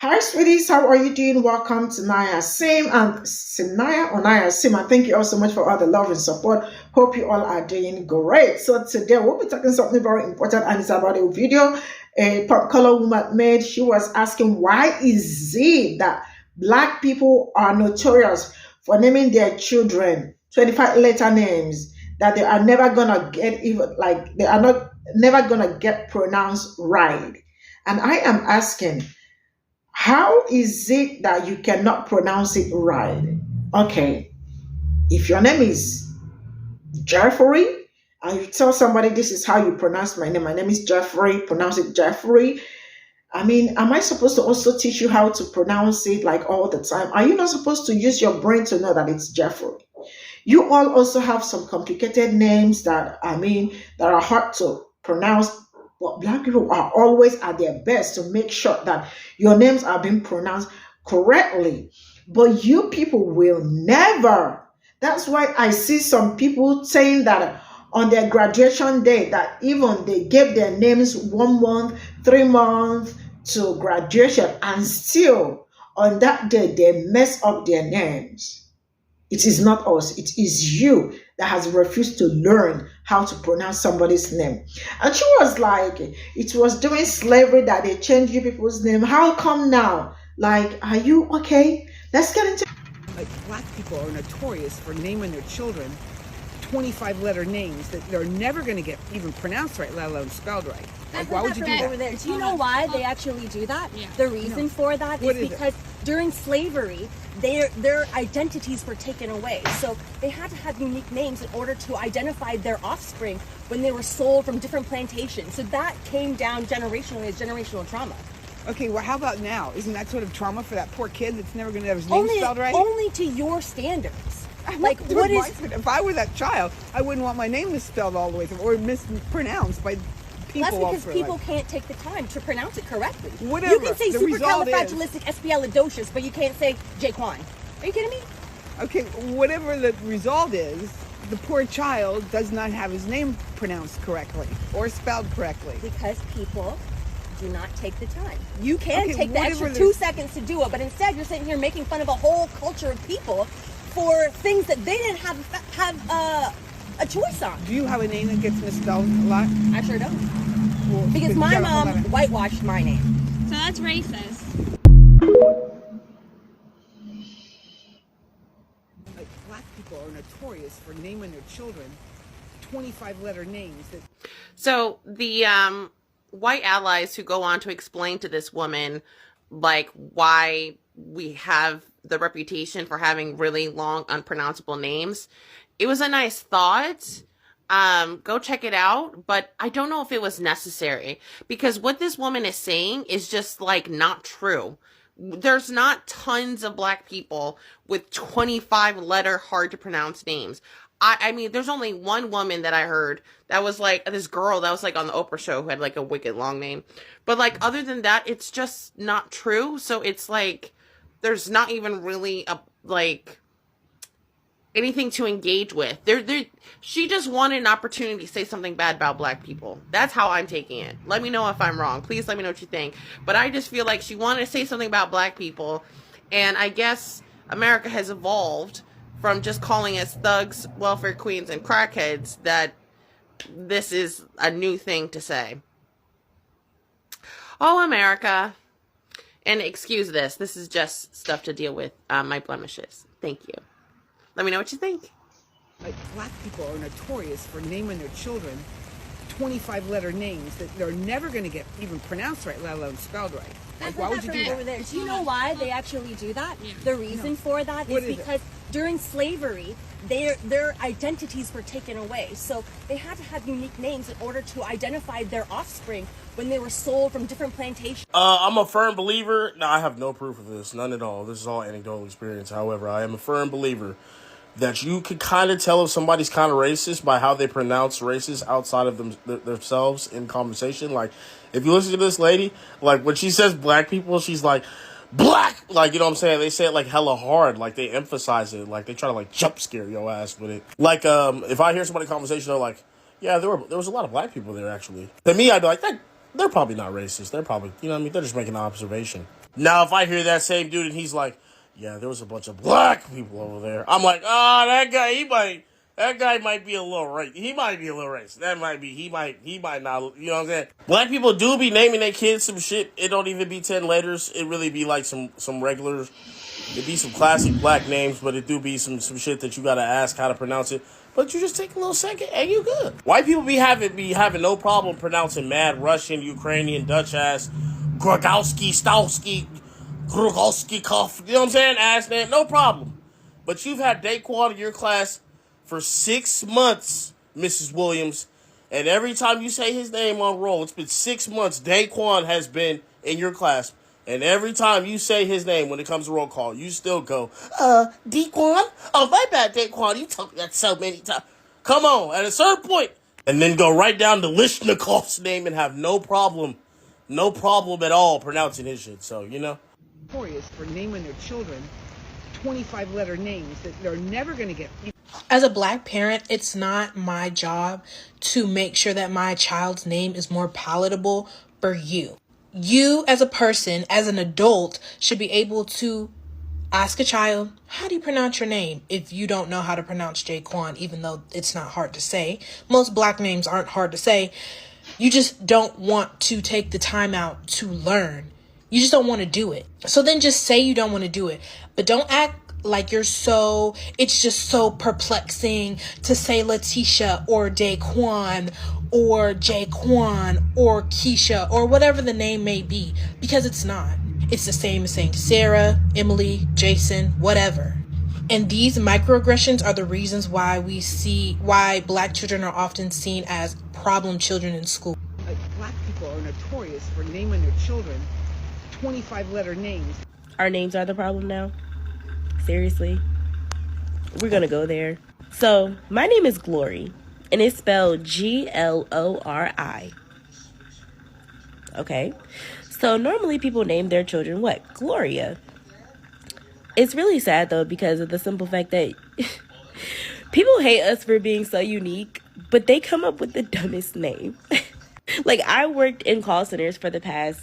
Hi, sweeties. How are you doing? Welcome to Naya Sim and Cimnanya or Naya Sim. And thank you all so much for all the love and support. Hope you all are doing great. So today we'll be talking something very important, and it's about a video a pop color woman made. She was asking, why is it that black people are notorious for naming their children 25 letter names that they are never gonna get, even like they are not never gonna get pronounced right? And I am asking, how is it that you cannot pronounce it right? Okay, if your name is Jeffrey, and you tell somebody this is how you pronounce my name is Jeffrey, pronounce it Jeffrey. I mean, am I supposed to also teach you how to pronounce it like all the time? Are you not supposed to use your brain to know that it's Jeffrey? You all also have some complicated names that, I mean, that are hard to pronounce. But black people are always at their best to make sure that your names are being pronounced correctly. But you people will never. That's why I see some people saying that on their graduation day, that even they gave their names 1 month, 3 months to graduation, and still on that day they mess up their names. It is not us, it is you that has refused to learn how to pronounce somebody's name. And she was like, it was during slavery that they changed you people's name. How come now? Like, are you okay? Let's get into. Like, black people are notorious for naming their children 25-letter names that they're never going to get even pronounced right, let alone spelled right. Like, why would you do that? Over there. Do you know why they actually do that? Yeah. The reason for that is because during slavery, their identities were taken away. So they had to have unique names in order to identify their offspring when they were sold from different plantations. So that came down generationally as generational trauma. Okay, well, how about now? Isn't that sort of trauma for that poor kid that's never going to have his name spelled right? Only to your standards. Like, what is... If I were that child, I wouldn't want my name misspelled all the way through or mispronounced by people. That's because people can't take the time to pronounce it correctly. Whatever. You can say supercalifragilisticexpialidocious, but you can't say Jaquan. Are you kidding me? Okay, whatever the result is, the poor child does not have his name pronounced correctly or spelled correctly. Because people do not take the time. You can take the extra 2 seconds to do it, but instead you're sitting here making fun of a whole culture of people for things that they didn't have a choice on. Do you have a name that gets misspelled a lot? I sure don't. Well, because my mom whitewashed my name. So that's racist. Like, black people are notorious for naming their children 25-letter names that... So the white allies who go on to explain to this woman like why we have the reputation for having really long unpronounceable names, it was a nice thought. Go check it out, but I don't know if it was necessary, because what this woman is saying is just like not true. There's not tons of black people with 25-letter hard to pronounce names. I mean, there's only one woman that I heard that was like this girl that was like on the Oprah show who had like a wicked long name. But like, other than that, it's just not true. So it's like, there's not even really a, like, anything to engage with. She just wanted an opportunity to say something bad about black people. That's how I'm taking it. Let me know if I'm wrong. Please let me know what you think. But I just feel like she wanted to say something about black people. And I guess America has evolved from just calling us thugs, welfare queens, and crackheads, that this is a new thing to say. Oh, America. And excuse this. This is just stuff to deal with my blemishes. Thank you. Let me know what you think. Like, black people are notorious for naming their children 25-letter names that they're never going to get even pronounced right, let alone spelled right. Like, why would you do that? Over there. Do you know why they actually do that? Yeah. The reason for that is because during slavery, their identities were taken away. So they had to have unique names in order to identify their offspring when they were sold from different plantations. I'm a firm believer. No, I have no proof of this. None at all. This is all anecdotal experience. However, I am a firm believer that you can kind of tell if somebody's kind of racist by how they pronounce races outside of themselves in conversation. Like, if you listen to this lady, like, when she says black people, she's like, black! Like, you know what I'm saying? They say it, like, hella hard. Like, they emphasize it. Like, they try to, like, jump scare your ass with it. Like, if I hear somebody conversation, they're like, yeah, there was a lot of black people there, actually. To me, I'd be like, they're probably not racist. They're probably, you know what I mean? They're just making an observation. Now, if I hear that same dude and he's like, yeah, there was a bunch of black people over there, I'm like, oh, that guy might be a little racist. He might be a little racist. He might not, you know what I'm saying? Black people do be naming their kids some shit. It don't even be 10 letters. It really be like some regulars. It be some classic black names, but it do be some shit that you gotta ask how to pronounce it. But you just take a little second and you good. White people be having no problem pronouncing mad Russian, Ukrainian, Dutch ass, Grogowski, Stowski, Grogowski, Koff. You know what I'm saying? Ass name, no problem. But you've had Daquan in your class for 6 months, Mrs. Williams, and every time you say his name on roll, it's been 6 months. Daquan has been in your class. And every time you say his name when it comes to roll call, you still go, Daquan? Oh, my bad, Daquan. You told me that so many times. Come on, at a certain point. And then go right down to Lishnikov's name and have no problem at all pronouncing his shit. So, you know. Notorious for naming their children 25-letter names that they're never going to get. As a black parent, it's not my job to make sure that my child's name is more palatable for you. You as a person, as an adult, should be able to ask a child, how do you pronounce your name? If you don't know how to pronounce Jaquan, even though it's not hard to say. Most black names aren't hard to say. You just don't want to take the time out to learn. You just don't want to do it. So then just say you don't want to do it. But don't act like it's just so perplexing to say Letitia or Daquan or Jaquan or Keisha or whatever the name may be, because it's not. It's the same as saying Sarah, Emily, Jason, whatever. And these microaggressions are the reasons why black children are often seen as problem children in school. Black people are notorious for naming their children 25-letter names. Our names are the problem now? Seriously? We're gonna go there. So, my name is Glory, and it's spelled Glori. Okay? So, normally people name their children what? Gloria. It's really sad, though, because of the simple fact that people hate us for being so unique, but they come up with the dumbest name. Like, I worked in call centers for the past,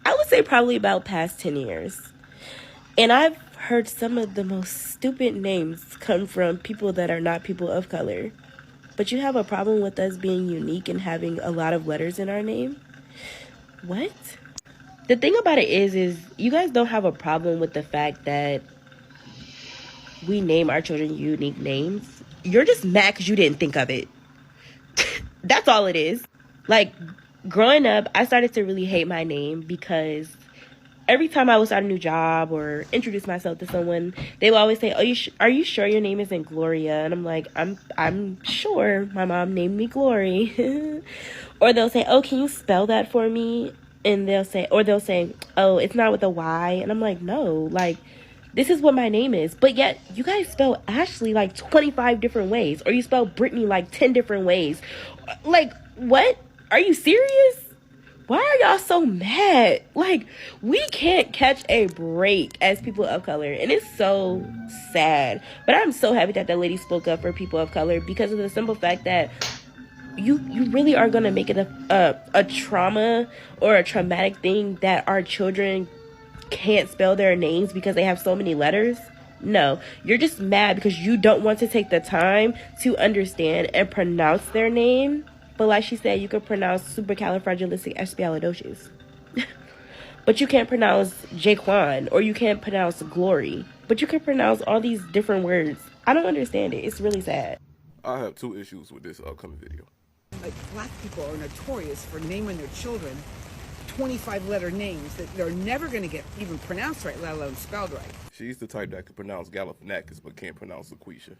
I would say probably about past 10 years. And I've heard some of the most stupid names come from people that are not people of color. But you have a problem with us being unique and having a lot of letters in our name? What? The thing about it is you guys don't have a problem with the fact that we name our children unique names. You're just mad because you didn't think of it. That's all it is. Like, growing up, I started to really hate my name because every time I would start a new job or introduce myself to someone, they would always say, are you sure your name isn't Gloria? And I'm like, I'm sure. My mom named me Glory. Or they'll say, oh, can you spell that for me? And they'll say, oh, it's not with a Y. And I'm like, no, like, this is what my name is. But yet, you guys spell Ashley like 25 different ways. Or you spell Brittany like 10 different ways. Like, what? Are you serious? Why are y'all so mad? Like, we can't catch a break as people of color. And it's so sad. But I'm so happy that that lady spoke up for people of color because of the simple fact that you really are going to make it a trauma or a traumatic thing that our children can't spell their names because they have so many letters. No, you're just mad because you don't want to take the time to understand and pronounce their name. But like she said, you can pronounce supercalifragilisticexpialidocious. But you can't pronounce Jaquan, or you can't pronounce Glory. But you can pronounce all these different words. I don't understand it. It's really sad. I have two issues with this upcoming video. Black people are notorious for naming their children 25-letter names that they're never going to get even pronounced right, let alone spelled right. She's the type that can pronounce Galifianakis but can't pronounce LaQuisha.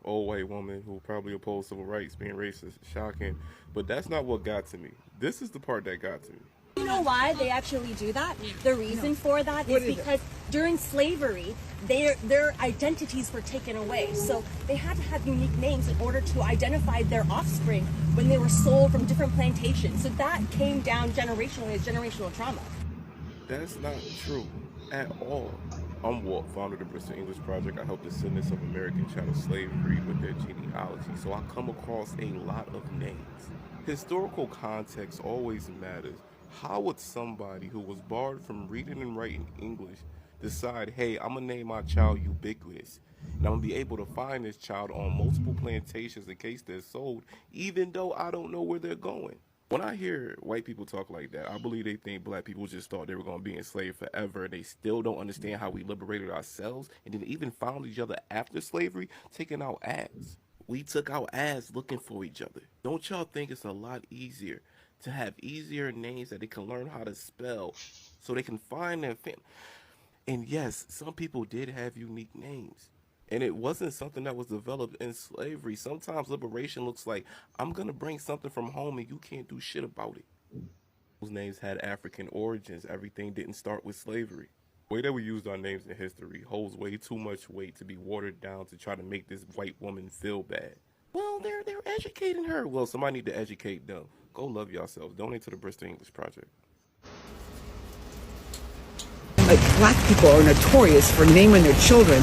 Old white woman who probably opposed civil rights, being racist, shocking. But that's not what got to me. This is the part that got to me. You know why they actually do that? The reason for that is because during slavery, their identities were taken away. So they had to have unique names in order to identify their offspring when they were sold from different plantations. So that came down generationally as generational trauma. That's not true at all. I'm Wh0, founder of the Bristol English Project. I help descendants of American chattel slavery with their genealogy, so I come across a lot of names. Historical context always matters. How would somebody who was barred from reading and writing English decide, hey, I'm going to name my child Ubiquitous, and I'm going to be able to find this child on multiple plantations in case they're sold, even though I don't know where they're going? When I hear white people talk like that, I believe they think black people just thought they were going to be enslaved forever, and they still don't understand how we liberated ourselves and then even found each other after slavery, taking our ass. We took our ass looking for each other. Don't y'all think it's a lot easier to have easier names that they can learn how to spell so they can find their family? And yes, some people did have unique names. And it wasn't something that was developed in slavery. Sometimes liberation looks like, I'm going to bring something from home and you can't do shit about it. Those names had African origins. Everything didn't start with slavery. The way that we used our names in history holds way too much weight to be watered down to try to make this white woman feel bad. Well, they're educating her. Well, somebody need to educate them. Go love yourselves. Donate to the Bristol English Project. Like, black people are notorious for naming their children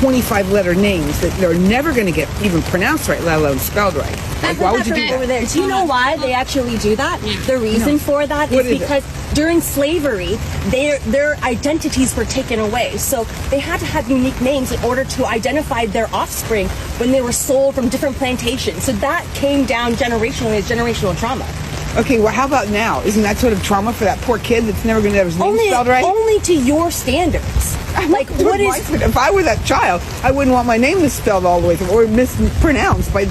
25-letter names that they're never going to get even pronounced right, let alone spelled right. Like, why would you do over that? there. Do you know why they actually do that? The reason for that is because during slavery, their identities were taken away. So they had to have unique names in order to identify their offspring when they were sold from different plantations. So that came down generationally as generational trauma. Okay, well, how about now? Isn't that sort of trauma for that poor kid that's never going to have his name spelled right? Only to your standards. Like, what is... If I were that child, I wouldn't want my name misspelled all the way through or mispronounced by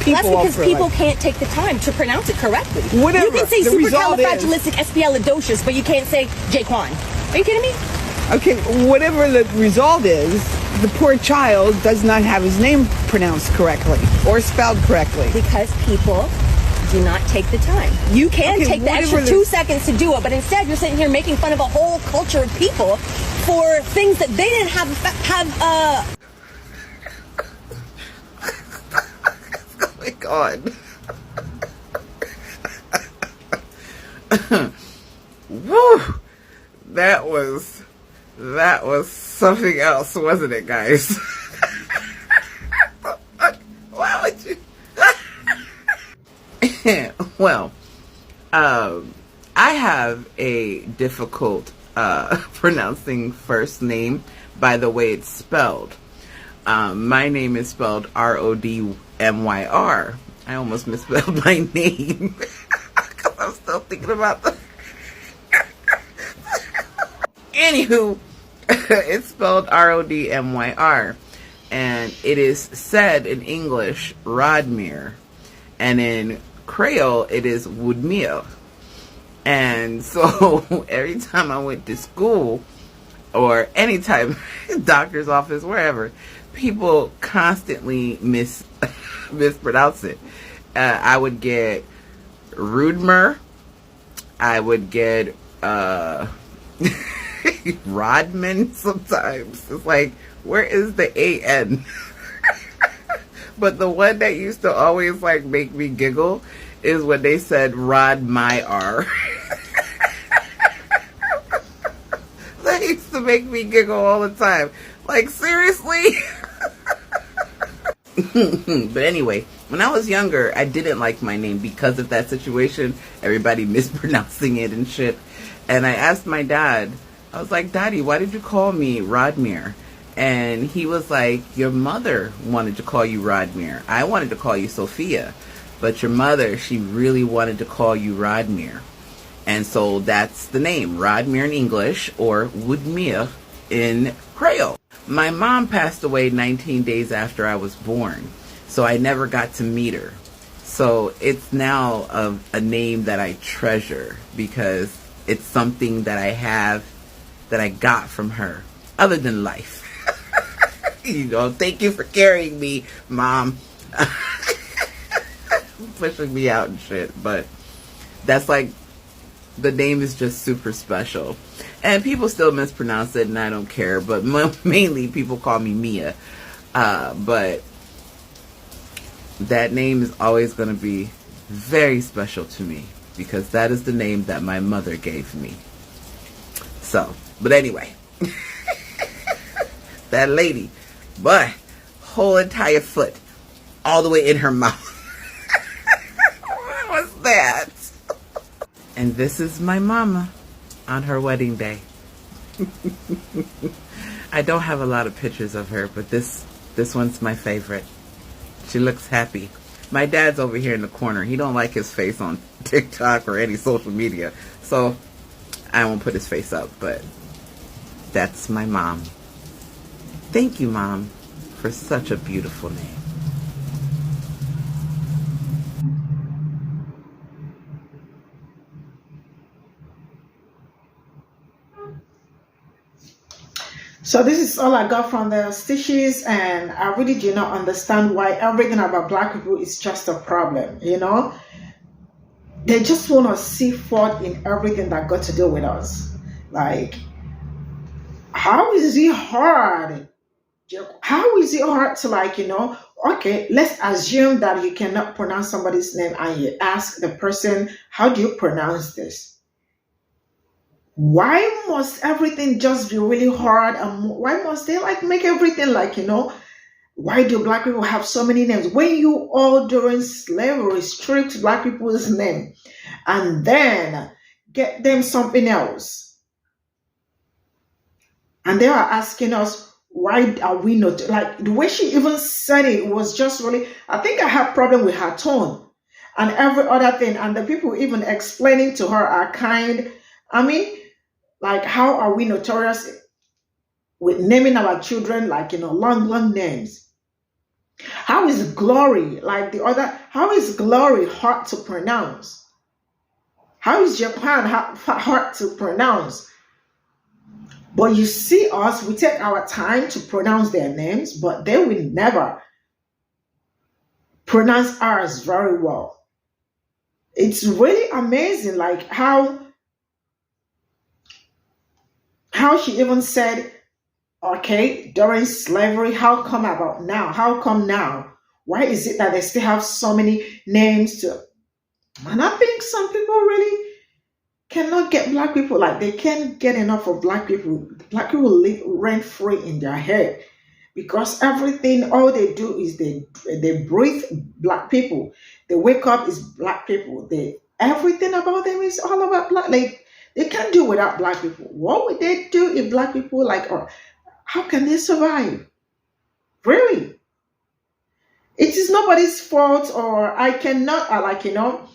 people. That's because people can't take the time to pronounce it correctly. Whatever. You can say supercalifragilisticexpialidocious, but you can't say Jaquan. Are you kidding me? Okay, whatever the result is, the poor child does not have his name pronounced correctly or spelled correctly. Because people do not take the time. You can take the extra 2 seconds to do it, but instead you're sitting here making fun of a whole culture of people for things that they didn't have Oh my God. Woo! That was something else, wasn't it, guys? Why would you? Well, I have a difficult pronouncing first name by the way it's spelled. My name is spelled R-O-D-M-Y-R. I almost misspelled my name because I'm still thinking about the... Anywho, it's spelled R-O-D-M-Y-R. And it is said in English, Rodmere. And in Creole, it is Woodmere. And so every time I went to school, or anytime, doctor's office, wherever, people constantly mispronounce it. I would get Rudmer. I would get Rodman sometimes. It's like, where is the A-N? But the one that used to always like make me giggle is when they said Rod my R. That used to make me giggle all the time. Like, seriously? But anyway, when I was younger, I didn't like my name because of that situation. Everybody mispronouncing it and shit. And I asked my dad, I was like, Daddy, why did you call me Rodmere? And he was like, your mother wanted to call you Rodmere. I wanted to call you Sophia. But your mother, she really wanted to call you Rodmere. And so that's the name, Rodmere in English, or Woodmere in Creole. My mom passed away 19 days after I was born, so I never got to meet her. So it's now a name that I treasure because it's something that I have that I got from her, other than life. You know, thank you for carrying me, Mom. Pushing me out and shit, but that's like, the name is just super special. And people still mispronounce it and I don't care, but mainly people call me Mia. But that name is always going to be very special to me because that is the name that my mother gave me. So, but anyway, that lady, but whole entire foot all the way in her mouth. What was that? And this is my mama on her wedding day. I don't have a lot of pictures of her, but this one's my favorite. She looks happy. My dad's over here in the corner. He don't like his face on TikTok or any social media, so I won't put his face up, but that's my mom. Thank you, Mom, for such a beautiful name. So this is all I got from the stitches, and I really do not understand why everything about Black people is just a problem, you know? They just want to see fault in everything that got to do with us. Like, how is it hard? How is it hard to, like, you know, okay, let's assume that you cannot pronounce somebody's name and you ask the person, how do you pronounce this? Why must everything just be really hard? And why must they like make everything like, you know, why do Black people have so many names? When you all during slavery stripped Black people's name and then get them something else. And they are asking us, why are we not, like the way she even said it was just really, I think I had problem with her tone and every other thing. And the people even explaining to her are kind. I mean, like, how are we notorious with naming our children, like, you know, long names? How is glory, like the other, how is glory hard to pronounce? How is Japan hard to pronounce? But you see us, we take our time to pronounce their names, but they will never pronounce ours very well. It's really amazing, like how she even said, okay, during slavery, how come about now? How come now? Why is it that they still have so many names to? And I think some people really cannot get Black people, like they can't get enough of Black people. Black people live rent free in their head because everything, all they do is they breathe Black people. They wake up is Black people. Everything about them is all about Black. Like, they can't do without Black people. What would they do if Black people, like, or how can they survive? Really? It is nobody's fault, or I cannot, like, you know,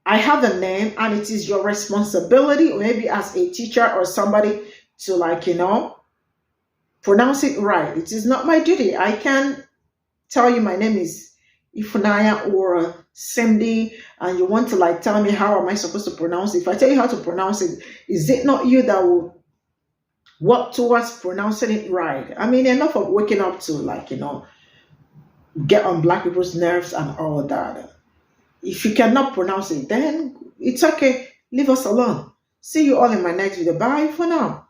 I have a name and it is your responsibility, or maybe as a teacher or somebody, to, like, you know, pronounce it right. It is not my duty. I can tell you my name is Ifunanya or Simdi, and you want to like tell me how am I supposed to pronounce it. If I tell you how to pronounce it, is it not you that will work towards pronouncing it right? I mean, enough of waking up to, like, you know, get on Black people's nerves and all that. If you cannot pronounce it, then it's okay. Leave us alone. See you all in my next video. Bye for now.